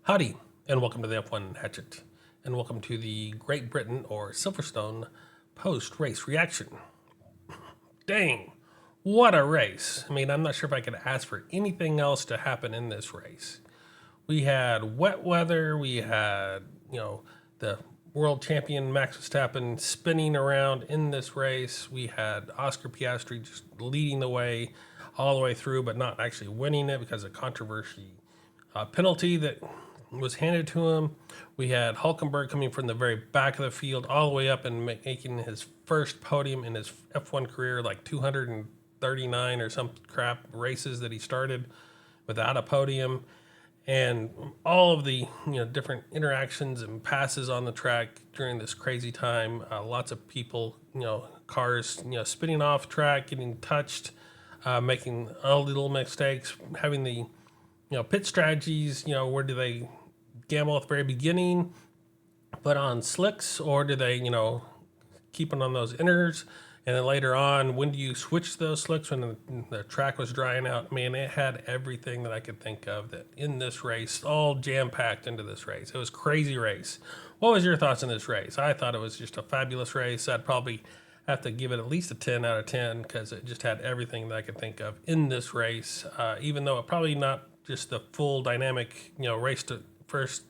Howdy, and welcome to the F1 Hatchet, and welcome to the Great Britain or Silverstone post-race reaction. Dang, what a race. I mean, I'm not sure if I could ask for anything else to happen in this race. We had wet weather, we had, the world champion Max Verstappen spinning around in this race. We had Oscar Piastri just leading the way all the way through, but not actually winning it because of controversy penalty that was handed to him. We had Hulkenberg coming from the very back of the field all the way up and making his first podium in his F1 career, like 239 or some crap races that he started without a podium. And all of the different interactions and passes on the track during this crazy time. Lots of people, cars, spinning off track, getting touched, making all the little mistakes, having the pit strategies, where do they gamble at the very beginning, put on slicks, or do they, keep it on those inners? And then later on, when do you switch those slicks when the track was drying out? Man, it had everything that I could think of that in this race, all jam-packed into this race. It was a crazy race. What was your thoughts on this race? I thought it was just a fabulous race. I'd probably have to give it at least a 10 out of 10 because it just had everything that I could think of in this race, even though it probably not just the full dynamic, race to first,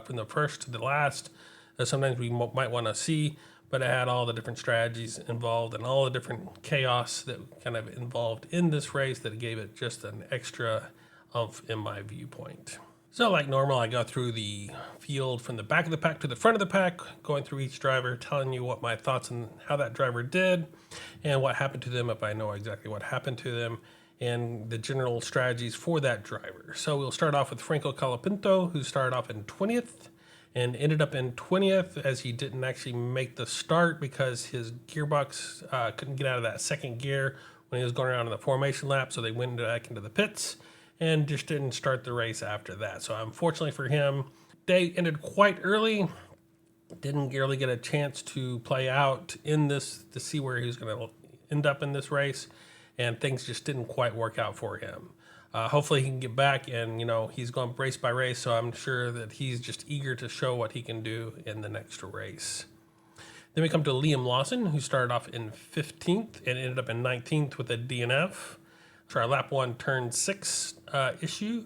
from the first to the last, that sometimes we might want to see, but it had all the different strategies involved and all the different chaos that kind of involved in this race that gave it just an extra oomph in my viewpoint. So like normal, I go through the field from the back of the pack to the front of the pack, going through each driver, telling you what my thoughts on how that driver did and what happened to them if I know exactly what happened to them, and the general strategies for that driver. So we'll start off with Franco Colapinto, who started off in 20th and ended up in 20th as he didn't actually make the start because his gearbox couldn't get out of that second gear when he was going around in the formation lap, so they went back into the pits and just didn't start the race after that. So unfortunately for him, day ended quite early. Didn't really get a chance to play out in this to see where he was going to end up in this race, and things just didn't quite work out for him. Hopefully he can get back, and he's going race by race, so I'm sure that he's just eager to show what he can do in the next race. Then we come to Liam Lawson, who started off in 15th and ended up in 19th with a DNF. Our lap 1 turn 6 issue,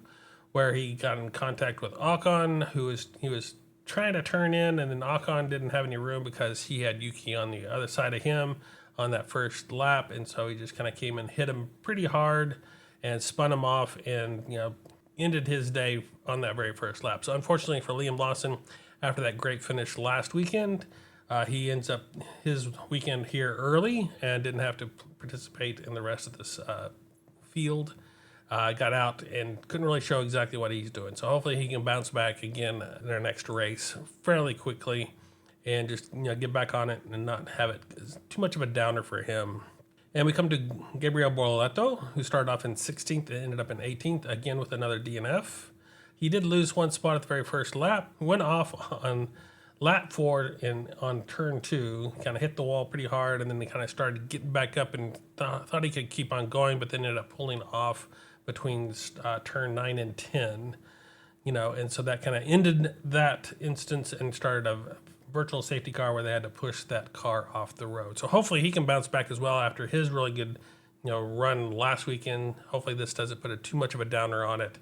where he got in contact with Ocon, he was trying to turn in, and then Ocon didn't have any room because he had Yuki on the other side of him on that first lap, and so he just kind of came and hit him pretty hard and spun him off and ended his day on that very first lap. So unfortunately for Liam Lawson, after that great finish last weekend, he ends up his weekend here early and didn't have to participate in the rest of this field. Got out and couldn't really show exactly what he's doing. So hopefully he can bounce back again in our next race fairly quickly and just get back on it and not have it too much of a downer for him. And we come to Gabriel Bortoleto, who started off in 16th and ended up in 18th, again with another DNF. He did lose one spot at the very first lap, went off on lap 4 on turn 2, kind of hit the wall pretty hard, and then he kind of started getting back up and thought he could keep on going, but then ended up pulling off between turn 9 and 10, and so that kind of ended that instance and started a virtual safety car where they had to push that car off the road. So hopefully he can bounce back as well after his really good run last weekend. Hopefully this doesn't put too much of a downer on it,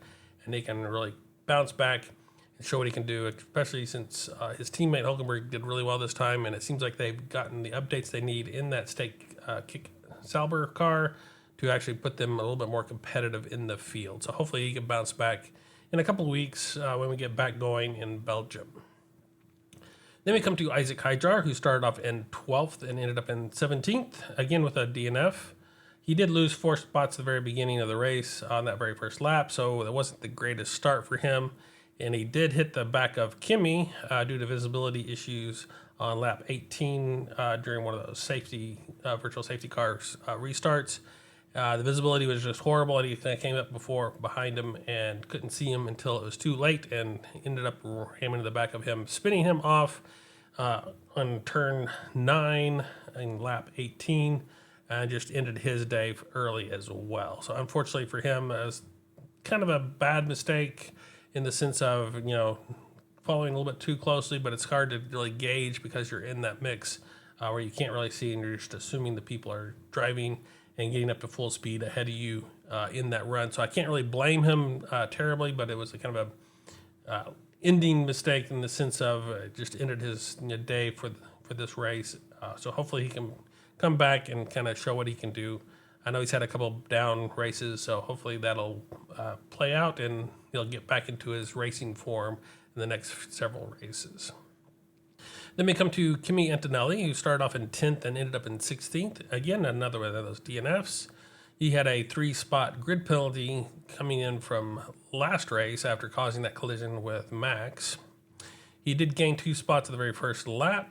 and he can really bounce back and show what he can do, especially since his teammate Hulkenberg did really well this time, and it seems like they've gotten the updates they need in that stake kick Sauber car to actually put them a little bit more competitive in the field. So hopefully he can bounce back in a couple of weeks when we get back going in Belgium. Then we come to Isaac Hydjar, who started off in 12th and ended up in 17th, again with a DNF. He did lose 4 spots at the very beginning of the race on that very first lap, so it wasn't the greatest start for him. And he did hit the back of Kimi due to visibility issues on lap 18 during one of those virtual safety cars restarts. The visibility was just horrible, and he came up behind him and couldn't see him until it was too late, and ended up ramming into the back of him, spinning him off on turn 9 in lap 18, and just ended his day early as well. So unfortunately for him, it was kind of a bad mistake, in the sense of, following a little bit too closely, but it's hard to really gauge because you're in that mix where you can't really see and you're just assuming the people are driving and getting up to full speed ahead of you in that run. So I can't really blame him terribly, but it was a kind of a ending mistake in the sense of just ended his day for this race. So hopefully he can come back and kind of show what he can do. I know he's had a couple down races, so hopefully that'll play out and he'll get back into his racing form in the next several races. Then we come to Kimi Antonelli, who started off in 10th and ended up in 16th. Again, another one of those DNFs. He had a 3-spot grid penalty coming in from last race after causing that collision with Max. He did gain 2 spots at the very first lap.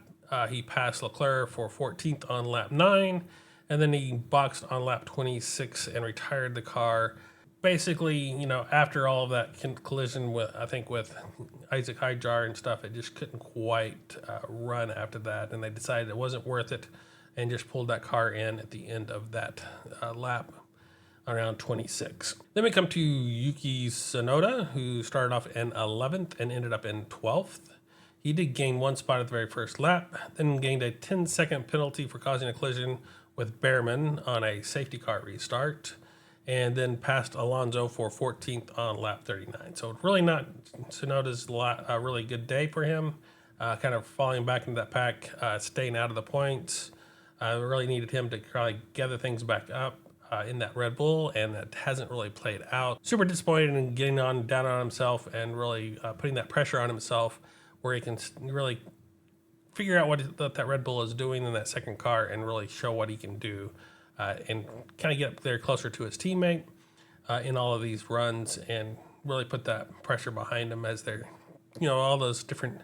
He passed Leclerc for 14th on lap 9, and then he boxed on lap 26 and retired the car. Basically, after all of that collision with Isaac Hijar and stuff, it just couldn't quite run after that, and they decided it wasn't worth it and just pulled that car in at the end of that lap around 26. Then we come to Yuki Tsunoda, who started off in 11th and ended up in 12th. He did gain 1 spot at the very first lap, then gained a 10-second penalty for causing a collision with Behrman on a safety car restart, and then passed Alonso for 14th on lap 39. So really not Tsunoda's a really good day for him, kind of falling back into that pack, staying out of the points. Really needed him to probably gather things back up in that Red Bull, and that hasn't really played out. Super disappointed in getting down on himself and really putting that pressure on himself where he can really figure out what that Red Bull is doing in that second car and really show what he can do and kind of get up there closer to his teammate in all of these runs and really put that pressure behind him as they're, all those different,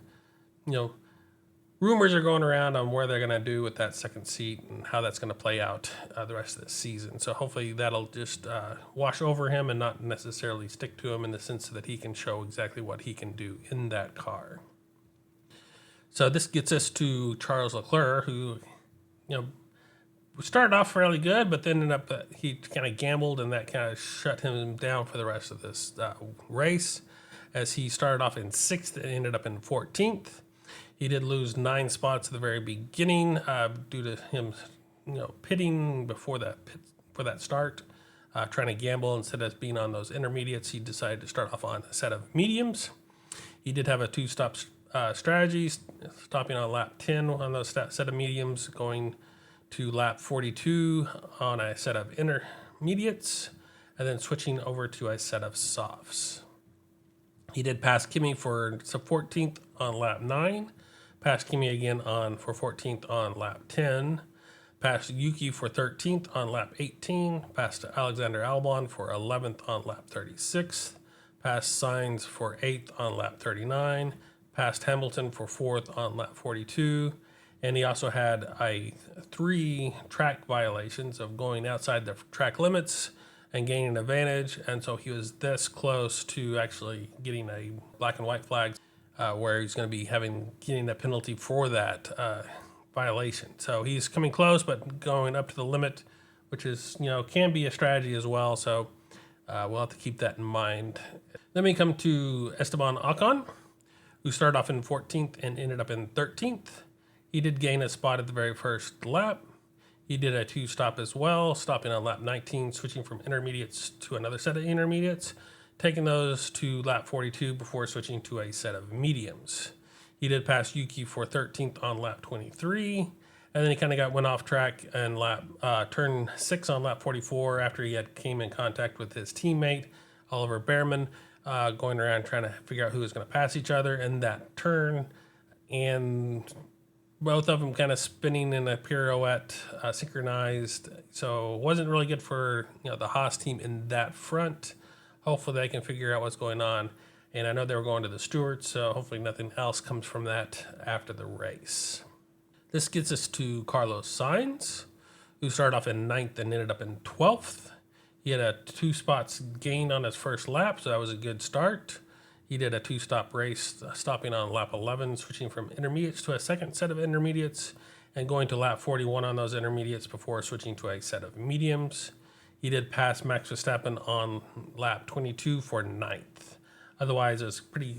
rumors are going around on where they're going to do with that second seat and how that's going to play out the rest of the season. So hopefully that'll just wash over him and not necessarily stick to him in the sense that he can show exactly what he can do in that car. So this gets us to Charles Leclerc, who, started off fairly good, but then ended up he kind of gambled, and that kind of shut him down for the rest of this race, as he started off in 6th and ended up in 14th. He did lose 9 spots at the very beginning due to him, pitting before that start, trying to gamble instead of being on those intermediates. He decided to start off on a set of mediums. He did have a 2-stop strategy, stopping on lap 10 on those set of mediums, going to lap 42 on a set of intermediates, and then switching over to a set of softs. He did pass Kimi for 14th on lap 9, passed Kimi again for 14th on lap 10, passed Yuki for 13th on lap 18, passed Alexander Albon for 11th on lap 36, passed Sainz for 8th on lap 39, passed Hamilton for 4th on lap 42, and he also had 3 track violations of going outside the track limits and gaining an advantage, and so he was this close to actually getting a black and white flag where he's going to be getting a penalty for that violation. So he's coming close, but going up to the limit, which is, can be a strategy as well, so we'll have to keep that in mind. Then we come to Esteban Ocon, who started off in 14th and ended up in 13th. He did gain a spot at the very first lap. He did a 2-stop as well, stopping on lap 19, switching from intermediates to another set of intermediates, taking those to lap 42 before switching to a set of mediums. He did pass Yuki for 13th on lap 23, and then he kind of went off track and turn 6 on lap 44 after he came in contact with his teammate, Oliver Behrman, going around trying to figure out who was going to pass each other in that turn, and both of them kind of spinning in a pirouette, synchronized. So it wasn't really good for the Haas team in that front. Hopefully they can figure out what's going on. And I know they were going to the stewards, so hopefully nothing else comes from that after the race. This gets us to Carlos Sainz, who started off in 9th and ended up in 12th. He had 2 spots gained on his first lap, so that was a good start. He did a 2-stop race, stopping on lap 11, switching from intermediates to a second set of intermediates, and going to lap 41 on those intermediates before switching to a set of mediums. He did pass Max Verstappen on lap 22 for 9th. Otherwise, it's pretty,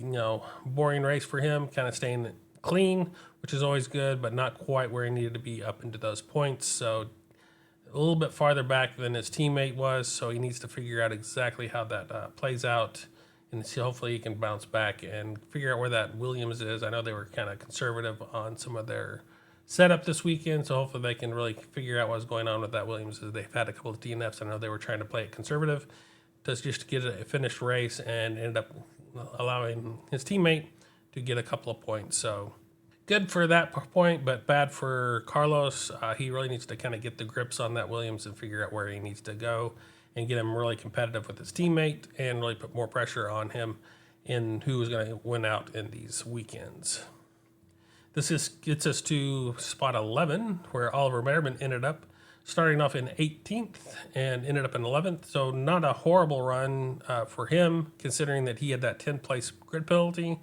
boring race for him, kind of staying clean, which is always good, but not quite where he needed to be up into those points. So a little bit farther back than his teammate was, so he needs to figure out exactly how that plays out, and see, hopefully he can bounce back and figure out where that Williams is. I know they were kind of conservative on some of their setup this weekend, so hopefully they can really figure out what's going on with that Williams. They've had a couple of DNFs. I know they were trying to play it conservative, just to get a finished race, and ended up allowing his teammate to get a couple of points. So good for that point, but bad for Carlos. He really needs to kind of get the grips on that Williams and figure out where he needs to go and get him really competitive with his teammate and really put more pressure on him in who is going to win out in these weekends. Gets us to spot 11, where Oliver Merriman ended up starting off in 18th and ended up in 11th. So not a horrible run for him, considering that he had that 10th place grid penalty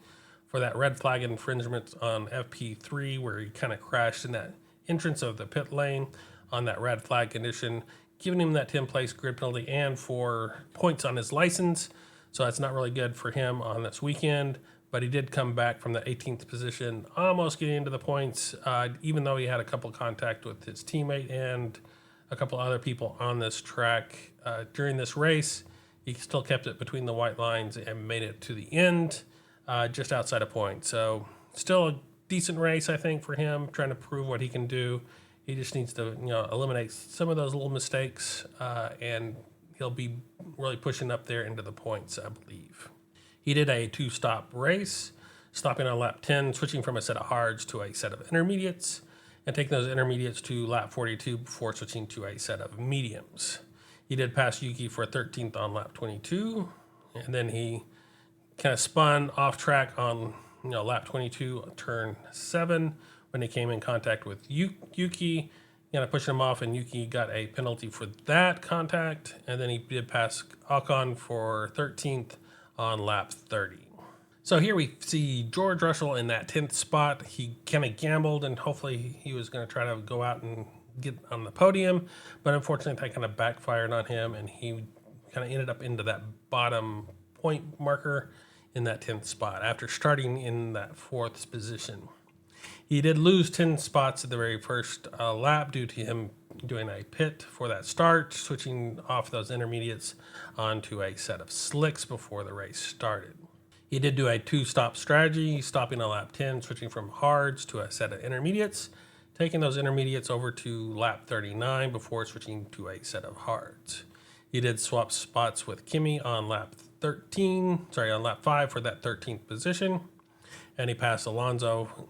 for that red flag infringement on FP3, where he kind of crashed in that entrance of the pit lane on that red flag condition, giving him that 10th place grid penalty and for points on his license. So that's not really good for him on this weekend, but he did come back from the 18th position, almost getting into the points, even though he had a couple contact with his teammate and a couple other people on this track during this race. He still kept it between the white lines and made it to the end, just outside a point. So still a decent race, I think, for him, trying to prove what he can do. He just needs to, eliminate some of those little mistakes, and he'll be really pushing up there into the points, I believe. He did a 2-stop race, stopping on lap 10, switching from a set of hards to a set of intermediates, and taking those intermediates to lap 42 before switching to a set of mediums. He did pass Yuki for 13th on lap 22, and then he kind of spun off track on lap 22, turn 7, when he came in contact with Yuki, pushing him off, and Yuki got a penalty for that contact, and then he did pass Ocon for 13th on lap 30. So here we see George Russell in that 10th spot. He kind of gambled, and hopefully he was going to try to go out and get on the podium, but unfortunately that kind of backfired on him, and he kind of ended up into that bottom point marker in that 10th spot after starting in that 4th position. He did lose 10 spots at the very first lap due to him doing a pit for that start, switching off those intermediates onto a set of slicks before the race started. He did do a 2-stop strategy, stopping on lap 10, switching from hards to a set of intermediates, taking those intermediates over to lap 39 before switching to a set of hards. He did swap spots with Kimi on lap 5 for that 13th position, and he passed Alonso,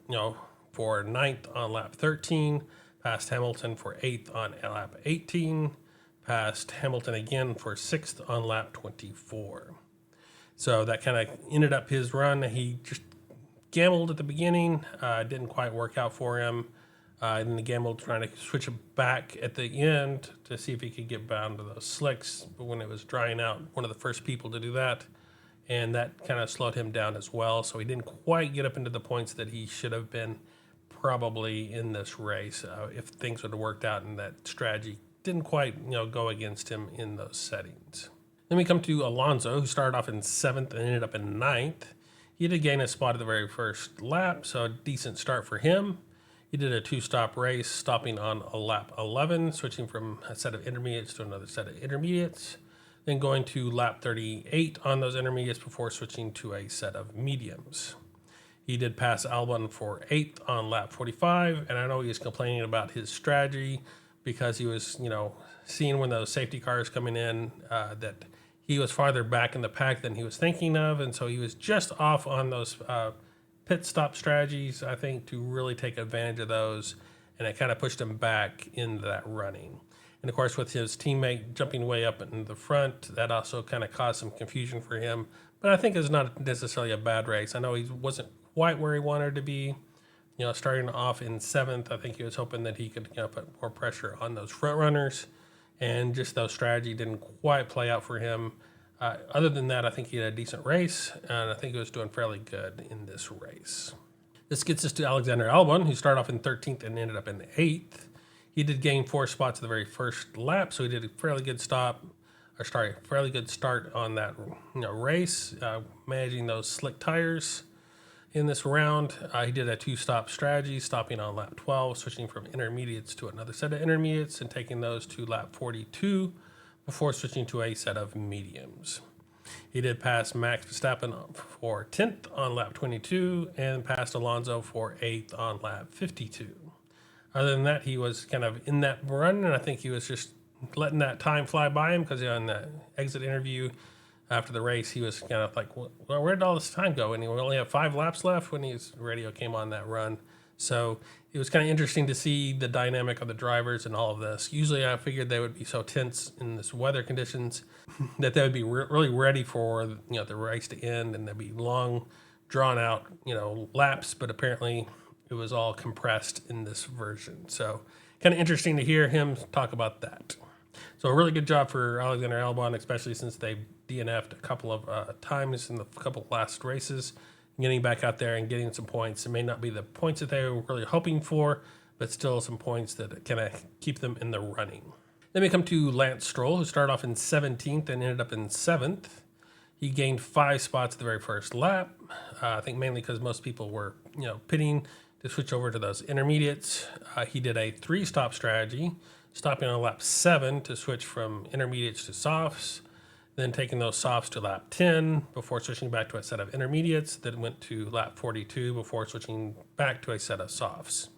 for 9th on lap 13, passed Hamilton for 8th on lap 18, passed Hamilton again for 6th on lap 24. So that kind of ended up his run. He just gambled at the beginning, didn't quite work out for him. And then he gambled trying to switch it back at the end to see if he could get bound to those slicks. But when it was drying out, one of the first people to do that, and that kind of slowed him down as well. So he didn't quite get up into the points that he should have been probably in this race if things would have worked out and that strategy didn't quite go against him in those settings. Then we come to Alonso, who started off in 7th and ended up in 9th. He did gain a spot at the very first lap, so a decent start for him. He did a 2-stop race, stopping on a lap 11, switching from a set of intermediates to another set of intermediates, then going to lap 38 on those intermediates before switching to a set of mediums. He did pass Albon for 8th on lap 45, and I know he was complaining about his strategy because he was, seeing when those safety cars coming in that he was farther back in the pack than he was thinking of, and so he was just off on those pit stop strategies, I think, to really take advantage of those, and it kind of pushed him back into that running. And of course, with his teammate jumping way up in the front, that also kind of caused some confusion for him. But I think it's not necessarily a bad race. I know he wasn't quite where he wanted to be. Starting off in 7th, I think he was hoping that he could put more pressure on those front runners, and just those strategy didn't quite play out for him. Other than that, I think he had a decent race, and I think he was doing fairly good in this race. This gets us to Alexander Albon, who started off in 13th and ended up in 8th. He did gain 4 spots at the very first lap, so he did a fairly good stop, fairly good start on that race, managing those slick tires in this round. He did a two-stop strategy, stopping on lap 12, switching from intermediates to another set of intermediates, and taking those to lap 42 before switching to a set of mediums. He did pass Max Verstappen for 10th on lap 22 and passed Alonso for 8th on lap 52. Other than that, he was kind of in that run, and I think he was just letting that time fly by him because in the exit interview after the race, he was kind of like, well, where did all this time go? And he only had 5 laps left when his radio came on that run. So it was kind of interesting to see the dynamic of the drivers and all of this. Usually I figured they would be so tense in this weather conditions that they would be really ready for the race to end, and there'd be long, drawn out laps, but apparently it was all compressed in this version. So kind of interesting to hear him talk about that. So a really good job for Alexander Albon, especially since they DNF'd a couple of times in the couple of last races. Getting back out there and getting some points. It may not be the points that they were really hoping for, but still some points that kind of keep them in the running. Then we come to Lance Stroll, who started off in 17th and ended up in 7th. He gained 5 spots at the very first lap. I think mainly because most people were, pitting to switch over to those intermediates. He did a 3-stop strategy, stopping on lap 7 to switch from intermediates to softs, then taking those softs to lap 10 before switching back to a set of intermediates, then went to lap 42 before switching back to a set of softs.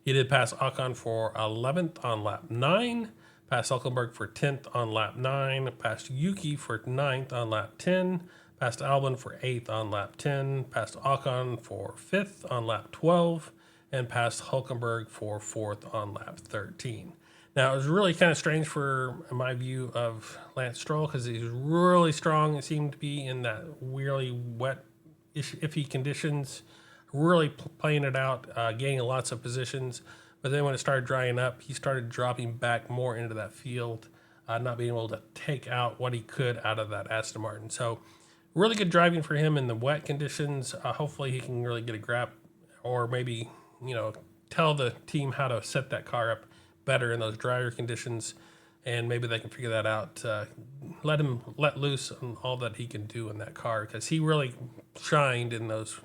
He did pass Ocon for 11th on lap 9, passed Hulkenberg for 10th on lap 9, passed Yuki for 9th on lap 10, passed Albon for 8th on lap 10, passed Ocon for 5th on lap 12, and passed Hulkenberg for 4th on lap 13. Now, it was really kind of strange for my view of Lance Stroll because he's really strong. It seemed to be in that really wet, iffy conditions, really playing it out, gaining lots of positions. But then when it started drying up, he started dropping back more into that field, not being able to take out what he could out of that Aston Martin. So really good driving for him in the wet conditions. Hopefully he can really get a grab or maybe, tell the team how to set that car up better in those drier conditions, and maybe they can figure that out. Let him let loose on all that he can do in that car because he really shined in those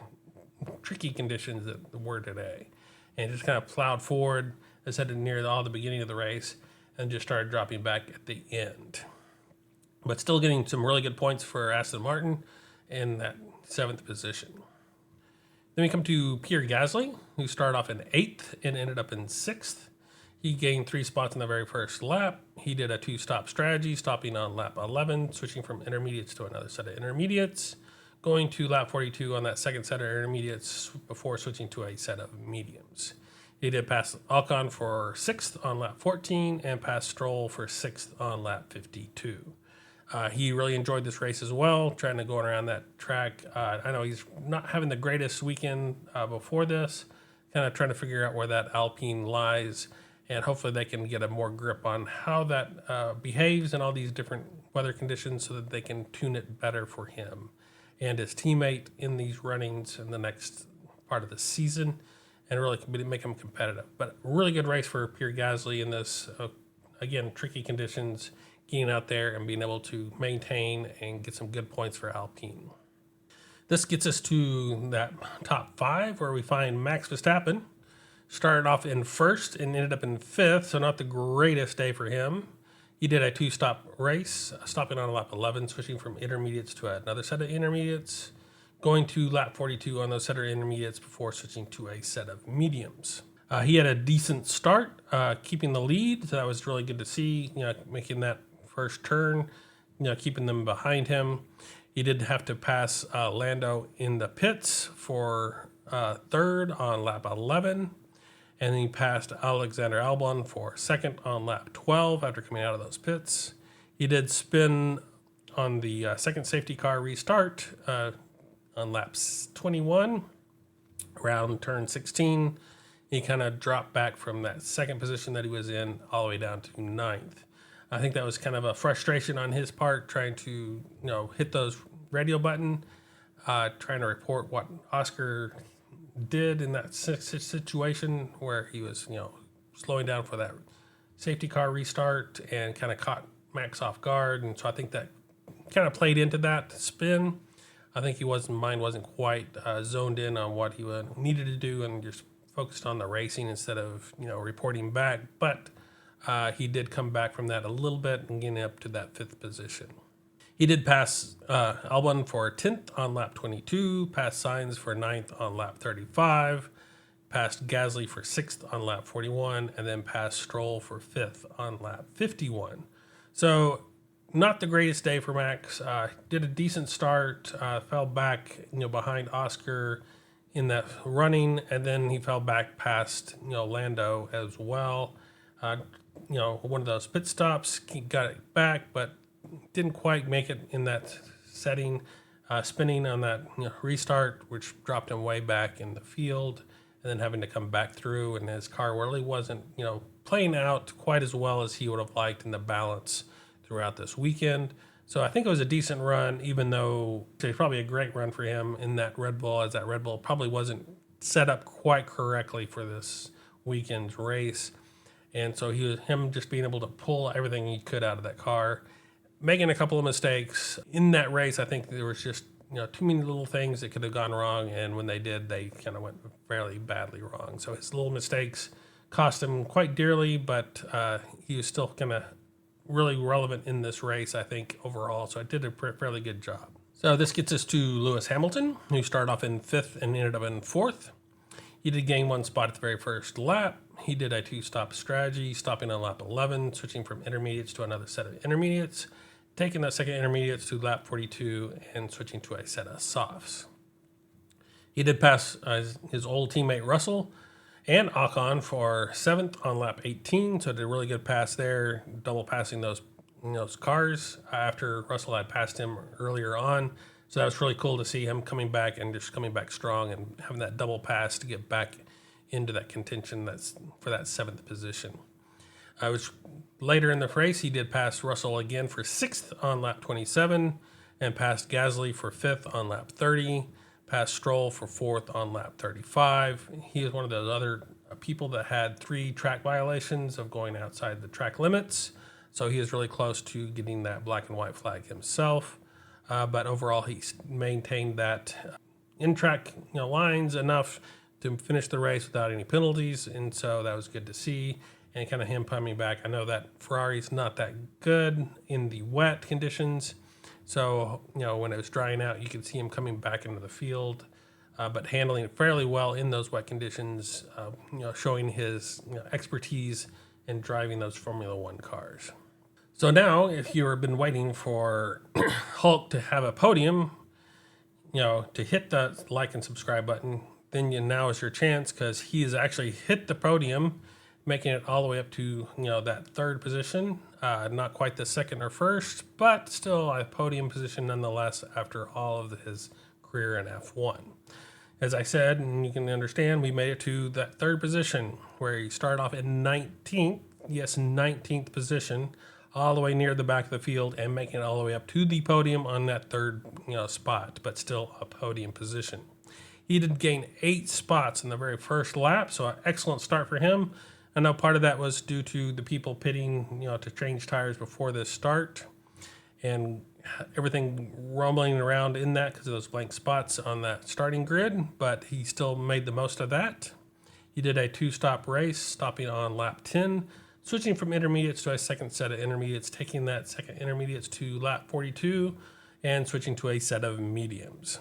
tricky conditions that were today, and just kind of plowed forward as headed near the beginning of the race and just started dropping back at the end. But still getting some really good points for Aston Martin in that 7th position. Then we come to Pierre Gasly, who started off in 8th and ended up in 6th. He gained 3 spots in the very first lap. He did a 2-stop strategy, stopping on lap 11, switching from intermediates to another set of intermediates, going to lap 42 on that second set of intermediates before switching to a set of mediums. He did pass Ocon for 6th on lap 14 and passed Stroll for 6th on lap 52. He really enjoyed this race as well, trying to go around that track. I know he's not having the greatest weekend before this, kind of trying to figure out where that Alpine lies, and hopefully they can get a more grip on how that behaves in all these different weather conditions so that they can tune it better for him and his teammate in these runnings in the next part of the season and really make him competitive. But really good race for Pierre Gasly in this, again, tricky conditions, getting out there and being able to maintain and get some good points for Alpine. This gets us to that top 5 where we find Max Verstappen. Started off in 1st and ended up in 5th, so not the greatest day for him. He did a 2-stop race, stopping on lap 11, switching from intermediates to another set of intermediates, going to lap 42 on those set of intermediates before switching to a set of mediums. He had a decent start, keeping the lead, so that was really good to see, making that first turn, keeping them behind him. He did have to pass Lando in the pits for 3rd on lap 11. And then he passed Alexander Albon for 2nd on lap 12 after coming out of those pits. He did spin on the second safety car restart on lap 21, around turn 16. He kind of dropped back from that second position that he was in all the way down to 9th. I think that was kind of a frustration on his part, trying to hit those radio button, trying to report what Oscar did in that situation where he was, slowing down for that safety car restart and kind of caught Max off guard, and so I think that kind of played into that spin. I think mind wasn't quite zoned in on what he needed to do, and just focused on the racing instead of reporting back. But he did come back from that a little bit and getting up to that 5th position. He did pass Albon for 10th on lap 22, passed Sainz for 9th on lap 35, passed Gasly for 6th on lap 41, and then passed Stroll for 5th on lap 51. So not the greatest day for Max. Did a decent start, fell back behind Oscar in that running, and then he fell back past Lando as well. One of those pit stops, he got it back, but didn't quite make it in that setting, spinning on that restart, which dropped him way back in the field, and then having to come back through, and his car really wasn't playing out quite as well as he would have liked in the balance throughout this weekend. So I think it was a decent run, even though it's probably a great run for him in that Red Bull, as that Red Bull probably wasn't set up quite correctly for this weekend's race. And so him just being able to pull everything he could out of that car, making a couple of mistakes in that race. I think there was just too many little things that could have gone wrong, and when they did, they kind of went fairly badly wrong. So his little mistakes cost him quite dearly, but he was still kind of really relevant in this race, I think, overall. So I did a fairly good job. So this gets us to Lewis Hamilton, who started off in 5th and ended up in 4th. He did gain 1 spot at the very first lap. He did a 2-stop strategy, stopping on lap 11, switching from intermediates to another set of intermediates, taking that second intermediates to lap 42, and switching to a set of softs. He did pass his old teammate Russell and Ocon for 7th on lap 18, so did a really good pass there, double passing those cars after Russell had passed him earlier on. So that was really cool to see him coming back and just coming back strong and having that double pass to get back into that contention that's for that 7th position. Later in the race, he did pass Russell again for 6th on lap 27 and passed Gasly for 5th on lap 30, passed Stroll for 4th on lap 35. He is one of those other people that had 3 track violations of going outside the track limits. So he is really close to getting that black and white flag himself. But overall, he maintained that in-track lines enough to finish the race without any penalties, and so that was good to see. And kind of him coming back. I know that Ferrari's not that good in the wet conditions, so when it was drying out, you could see him coming back into the field, but handling it fairly well in those wet conditions. Showing his expertise in driving those Formula One cars. So now, if you've been waiting for Hulk to have a podium, to hit the like and subscribe button, then now is your chance, because he has actually hit the podium, making it all the way up to that 3rd position. Not quite the 2nd or 1st, but still a podium position nonetheless after all of his career in F1. As I said, and you can understand, we made it to that 3rd position, where he started off in 19th, yes, 19th position, all the way near the back of the field, and making it all the way up to the podium on that 3rd spot, but still a podium position. He did gain 8 spots in the very first lap, so an excellent start for him. I know part of that was due to the people pitting, to change tires before this start, and everything rumbling around in that because of those blank spots on that starting grid, but he still made the most of that. He did a 2-stop race, stopping on lap 10, switching from intermediates to a second set of intermediates, taking that second intermediates to lap 42, and switching to a set of mediums.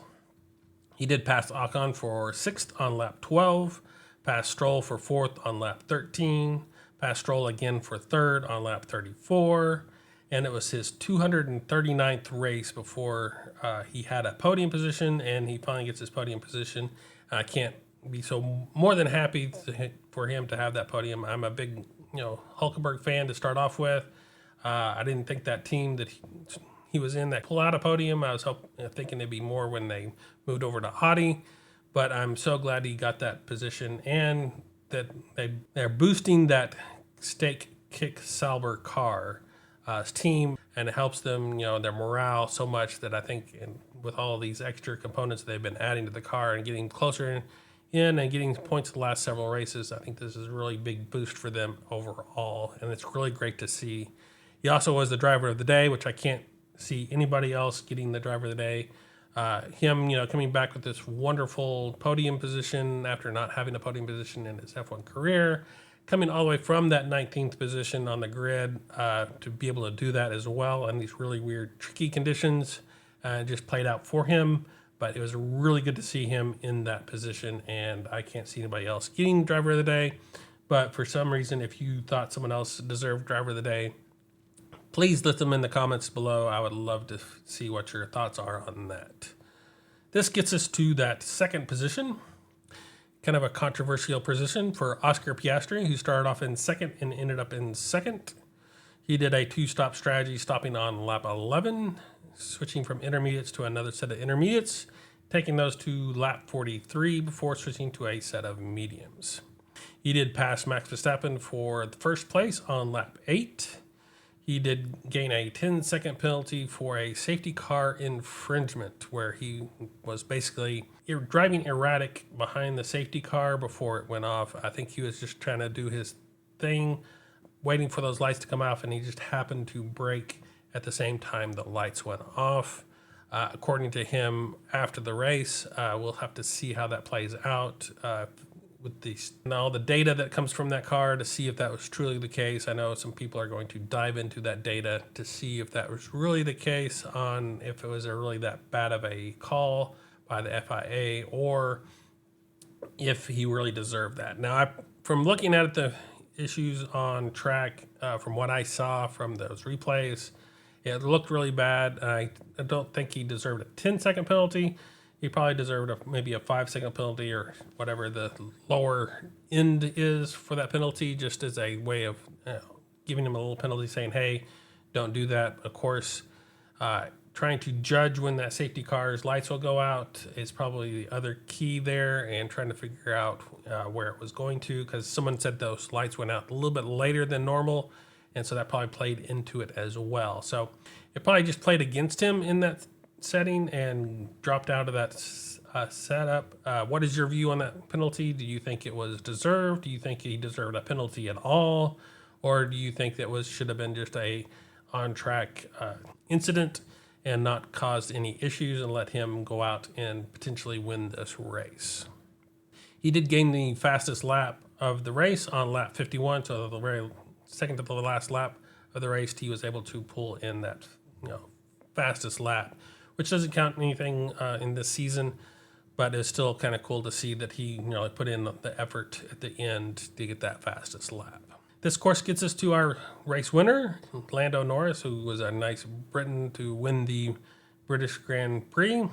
He did pass Ocon for 6th on lap 12, passed Stroll for 4th on lap 13, passed Stroll again for 3rd on lap 34, and it was his 239th race before he had a podium position, and he finally gets his podium position. I can't be more than happy for him to have that podium. I'm a big Hulkenberg fan to start off with. I didn't think that team that he was in that pulled out a podium. I was thinking it'd be more when they moved over to Audi, but I'm so glad he got that position, and that they're boosting that Stake Kick Sauber car team, and it helps them, their morale so much that I think with all these extra components they've been adding to the car and getting closer in and getting points the last several races, I think this is a really big boost for them overall, and it's really great to see. He also was the driver of the day, which I can't see anybody else getting the driver of the day. Him, coming back with this wonderful podium position after not having a podium position in his F1 career, coming all the way from that 19th position on the grid to be able to do that as well in these really weird, tricky conditions, just played out for him. But it was really good to see him in that position, and I can't see anybody else getting driver of the day. But for some reason, if you thought someone else deserved driver of the day, please list them in the comments below. I would love to see what your thoughts are on that. This gets us to that second position, kind of a controversial position for Oscar Piastri, who started off in second and ended up in second. He did a two-stop strategy, stopping on lap 11, switching from intermediates to another set of intermediates, taking those to lap 43 before switching to a set of mediums. He did pass Max Verstappen for the first place on lap 8. He did gain a 10-second penalty for a safety car infringement, where he was basically driving erratic behind the safety car before it went off. I think he was just trying to do his thing, waiting for those lights to come off, and he just happened to brake at the same time the lights went off. According to him, after the race, we'll have to see how that plays out with all the data that comes from that car to see if that was truly the case. I know some people are going to dive into that data to see if that was really the case, on if it was really that bad of a call by the FIA, or if he really deserved that. Now, from looking at the issues on track, from what I saw from those replays, it looked really bad. I don't think he deserved a 10-second penalty. He probably deserved maybe a 5-second penalty, or whatever the lower end is for that penalty, just as a way of giving him a little penalty, saying, hey, don't do that. Of course, trying to judge when that safety car's lights will go out is probably the other key there, and trying to figure out where it was going to, because someone said those lights went out a little bit later than normal, and so that probably played into it as well. So it probably just played against him in that setting and dropped out of that setup. What is your view on that penalty? Do you think it was deserved? Do you think he deserved a penalty at all? Or do you think that should have been just a on-track incident and not caused any issues, and let him go out and potentially win this race? He did gain the fastest lap of the race on lap 51, so the very second to the last lap of the race, he was able to pull in that fastest lap, which doesn't count anything in this season, but it's still kind of cool to see that he put in the effort at the end to get that fastest lap. This course gets us to our race winner, Lando Norris, who was a nice Briton to win the British Grand Prix.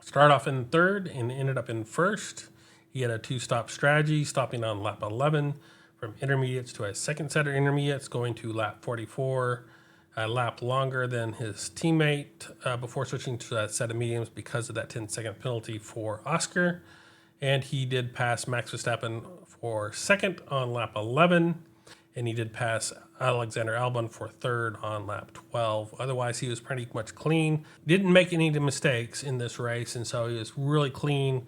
Started off in third and ended up in first. He had a two-stop strategy, stopping on lap 11 from intermediates to a second set of intermediates, going to lap 44, a lap longer than his teammate before switching to that set of mediums because of that 10-second penalty for Oscar. And he did pass Max Verstappen for second on lap 11, and he did pass Alexander Albon for third on lap 12. Otherwise, he was pretty much clean. Didn't make any mistakes in this race, and so he was really clean,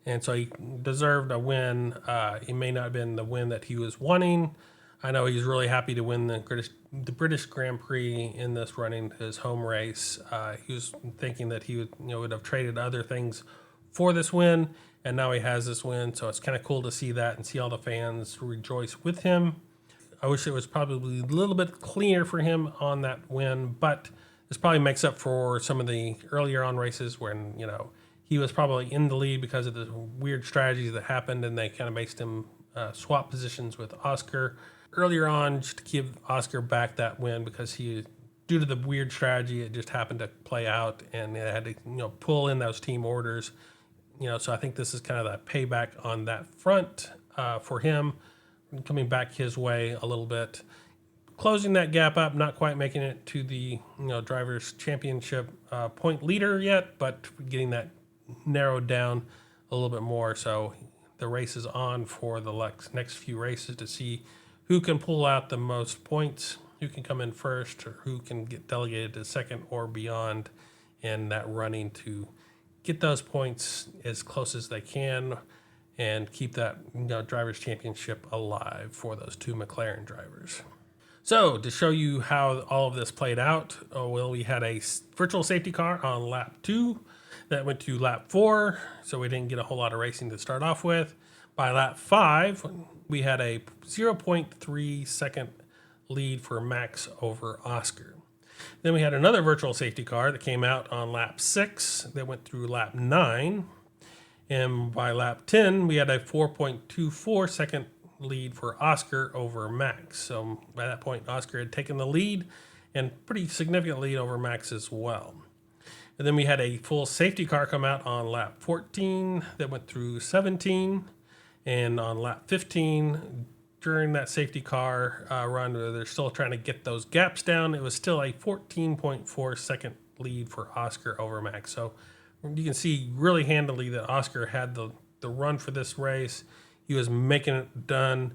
and so he deserved a win. It may not have been the win that he was wanting. I know he's really happy to win the British Grand Prix in this running, his home race. He was thinking that he would have traded other things for this win, and now he has this win. So it's kind of cool to see that and see all the fans rejoice with him. I wish it was probably a little bit cleaner for him on that win, but this probably makes up for some of the earlier on races when he was probably in the lead because of the weird strategies that happened, and they kind of makes him swap positions with Oscar earlier on, just to give Oscar back that win, because due to the weird strategy, it just happened to play out, and they had to pull in those team orders. So I think this is kind of that payback on that front for him, coming back his way a little bit, closing that gap up, not quite making it to the drivers' championship point leader yet, but getting that narrowed down a little bit more. So the race is on for the next few races to see who can pull out the most points, who can come in first, or who can get delegated to second or beyond in that running to get those points as close as they can and keep that drivers' championship alive for those two McLaren drivers. So to show you how all of this played out, well, we had a virtual safety car on lap 2 that went to lap 4, so we didn't get a whole lot of racing to start off with. By lap 5, we had a 0.3 second lead for Max over Oscar. Then we had another virtual safety car that came out on lap 6 that went through lap 9. And by lap 10, we had a 4.24 second lead for Oscar over Max. So by that point, Oscar had taken the lead and pretty significant lead over Max as well. And then we had a full safety car come out on lap 14 that went through 17. And on lap 15, during that safety car run, where they're still trying to get those gaps down, it was still a 14.4 second lead for Oscar over Max. So you can see really handily that Oscar had the run for this race. He was making it done,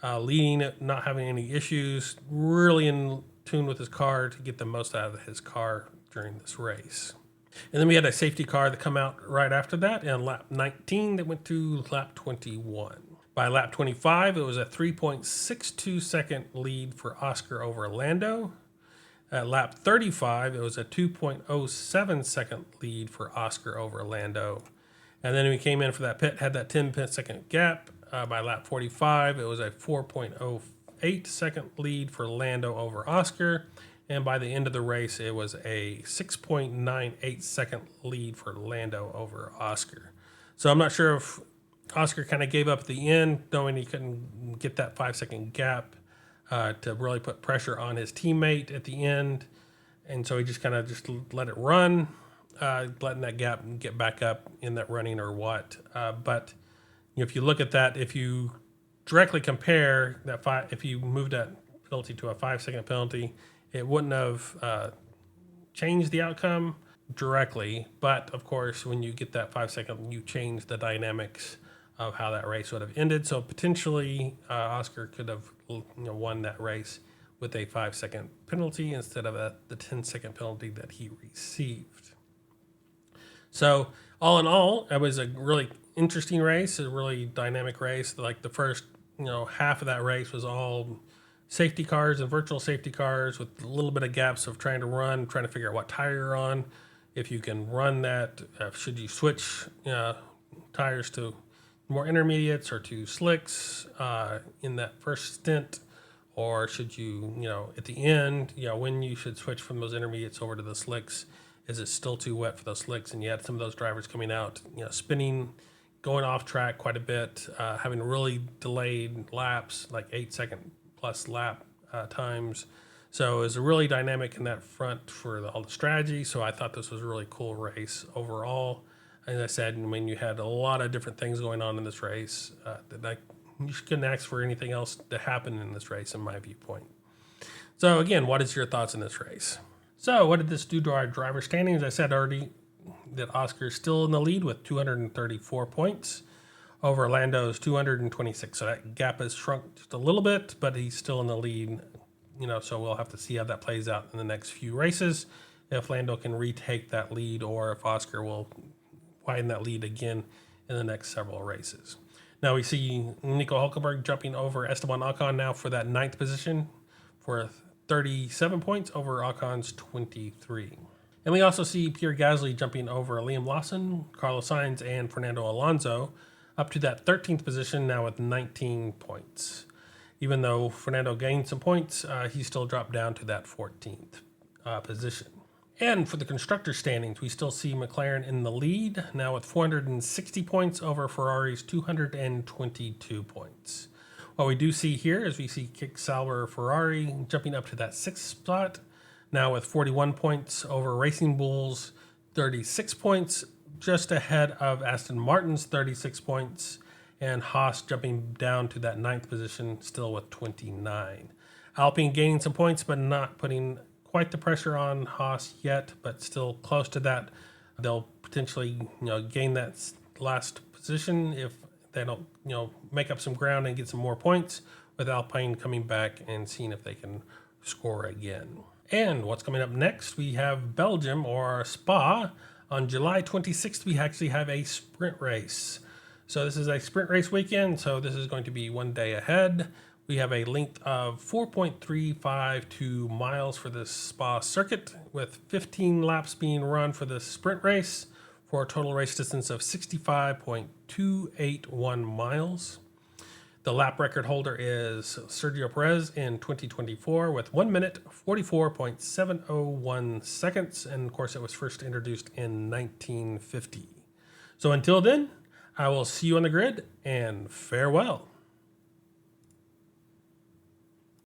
leading it, not having any issues, really in tune with his car to get the most out of his car during this race. And then we had a safety car that come out right after that and lap 19 that went to lap 21. By lap 25, it was a 3.62 second lead for Oscar over Lando. At lap 35, it was a 2.07 second lead for Oscar over Lando. And then we came in for that pit, had that 10-second gap. By lap 45, it was a 4.08 second lead for Lando over Oscar. And by the end of the race, it was a 6.98 second lead for Lando over Oscar. So I'm not sure if Oscar kind of gave up at the end, knowing he couldn't get that 5-second gap to really put pressure on his teammate at the end. And so he just kind of just let it run, letting that gap get back up in that running or what. But if you look at that, if you directly compare that if you moved that penalty to a 5-second penalty, it wouldn't have changed the outcome directly. But of course, when you get that 5-second, you change the dynamics of how that race would have ended. So potentially Oscar could have won that race with a 5-second penalty instead of the 10-second penalty that he received. So all in all, it was a really interesting race, a really dynamic race. Like the first half of that race was all safety cars and virtual safety cars with a little bit of gaps of trying to figure out what tire you're on. If you can run that, should you switch tires to more intermediates or to slicks in that first stint, or should you, at the end, when you should switch from those intermediates over to the slicks? Is it still too wet for those slicks? And you had some of those drivers coming out, spinning, going off track quite a bit, having really delayed laps, like 8-second plus lap times. So it was really dynamic in that front for all the strategy. So I thought this was a really cool race overall. As I said, you had a lot of different things going on in this race that you couldn't ask for anything else to happen in this race, in my viewpoint. So again, what is your thoughts on this race? So what did this do to our driver standings? I said already that Oscar is still in the lead with 234 points over Lando's 226. So that gap has shrunk just a little bit, but he's still in the lead. So we'll have to see how that plays out in the next few races, if Lando can retake that lead or if Oscar will widen that lead again in the next several races. Now we see Nico Hülkenberg jumping over Esteban Ocon now for that 9th position for 37 points over Ocon's 23. And we also see Pierre Gasly jumping over Liam Lawson, Carlos Sainz, and Fernando Alonso up to that 13th position now with 19 points. Even though Fernando gained some points, he still dropped down to that 14th position. And for the constructor standings, we still see McLaren in the lead, now with 460 points over Ferrari's 222 points. What we do see here is we see Kick Sauber Ferrari jumping up to that 6th spot, now with 41 points over Racing Bull's 36 points, just ahead of Aston Martin's 36 points, and Haas jumping down to that 9th position, still with 29. Alpine gaining some points, but not putting quite the pressure on Haas yet, but still close to that. They'll potentially, gain that last position if they don't, make up some ground and get some more points, with Alpine coming back and seeing if they can score again. And what's coming up next? We have Belgium, or Spa. On July 26th, we actually have a sprint race. So this is a sprint race weekend, so this is going to be one day ahead. We have a length of 4.352 miles for this Spa circuit, with 15 laps being run for the sprint race, for a total race distance of 65.281 miles. The lap record holder is Sergio Perez in 2024 with 1 minute 44.701 seconds. And of course, it was first introduced in 1950. So until then, I will see you on the grid, and farewell.